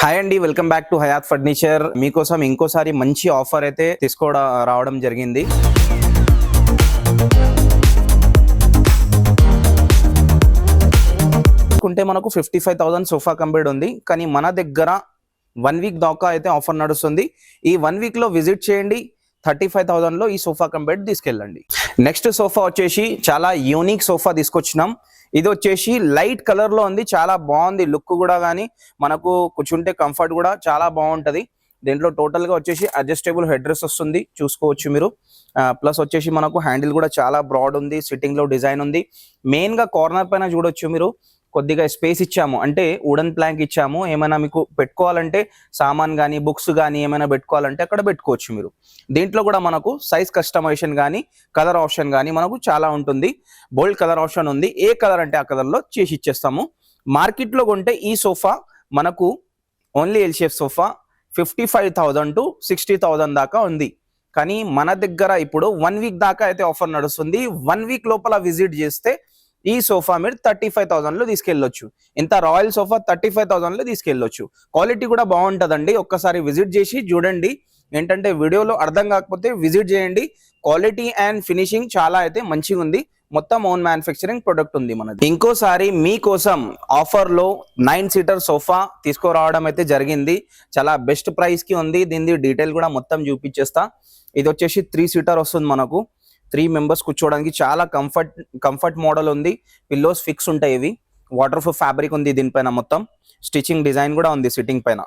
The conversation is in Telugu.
హాయ్ అండి, welcome back to Hayat furniture. మీకోసం ఇంకోసారి మంచి ఆఫర్ అయితే రావడం జరిగింది. మనకు 55,000 సోఫా కంబెడ్ ఉంది, కానీ మన దగ్గర 1 వీక్ దాకా అయితే ఆఫర్ నడుస్తుంది. ఈ 1 వీక్ లో విజిట్ చేయండి, 35,000 లో ఈ సోఫా కంబెడ్ తీసుకెళ్ళండి. నెక్స్ట్ సోఫా వచ్చేసి చాలా యూనిక్ సోఫా తీసుకొచ్చినాం. ఇది వచ్చేసి లైట్ కలర్ లో ఉంది, చాలా బాగుంది. లుక్ కూడా కానీ మనకు కూర్చుంటే కంఫర్ట్ కూడా చాలా బాగుంటది. దీంట్లో టోటల్ గా వచ్చేసి అడ్జస్టబుల్ హెడ్ రెస్ట్ వస్తుంది, చూసుకోవచ్చు మీరు. ప్లస్ వచ్చేసి మనకు హ్యాండిల్ కూడా చాలా బ్రాడ్ ఉంది, సిట్టింగ్ లో డిజైన్ ఉంది. మెయిన్ గా కార్నర్ పైన చూడొచ్చు మీరు, కొద్దిగా స్పేస్ ఇచ్చాము, అంటే వుడెన్ ప్లాంక్ ఇచ్చాము. ఏమైనా మీకు పెట్టుకోవాలంటే సామాన్ కానీ బుక్స్ కానీ ఏమైనా పెట్టుకోవాలంటే అక్కడ పెట్టుకోవచ్చు మీరు. దీంట్లో కూడా మనకు సైజ్ కస్టమైజేషన్ కానీ కలర్ ఆప్షన్ కానీ మనకు చాలా ఉంటుంది. బోల్డ్ కలర్ ఆప్షన్ ఉంది, ఏ కలర్ అంటే ఆ కలర్లో చేసి ఇచ్చేస్తాము. మార్కెట్లో కొంటే ఈ సోఫా మనకు only L shape sofa 55,000 to 60,000 దాకా ఉంది. కానీ మన దగ్గర ఇప్పుడు 1 వీక్ దాకా అయితే ఆఫర్ నడుస్తుంది. 1 వీక్ లోపల విజిట్ చేస్తే ఈ సోఫా మీరు 35,000 లో తీసుకెళ్ళొచ్చు. ఇంత రాయల్ సోఫా 35,000 లో తీసుకెళ్ళొచ్చు. క్వాలిటీ కూడా బాగుంటుందండి, ఒక్కసారి విజిట్ చేసి చూడండి. ఏంటంటే వీడియోలో అర్థం కాకపోతే విజిట్ చేయండి. క్వాలిటీ అండ్ ఫినిషింగ్ చాలా అయితే మంచిగా ఉంది. మొత్తం ఓన్ మ్యానుఫ్యాక్చరింగ్ ప్రొడక్ట్ ఉంది మనది. ఇంకోసారి మీకోసం ఆఫర్ లో 9 సీటర్ సోఫా తీసుకురావడం అయితే జరిగింది. చాలా బెస్ట్ ప్రైస్ కి ఉంది. దీని డీటెయిల్ కూడా మొత్తం చూపించేస్తా. ఇది వచ్చేసి 3 సీటర్ వస్తుంది మనకు. 3 మెంబర్స్ కూర్చోవడానికి చాలా కంఫర్ట్ మోడల్ ఉంది. పిల్లోస్ ఫిక్స్ ఉంటాయి. ఇవి వాటర్ ప్రూఫ్ ఫ్యాబ్రిక్ ఉంది దీనిపైన. మొత్తం స్టిచింగ్ డిజైన్ కూడా ఉంది సిట్టింగ్ పైన.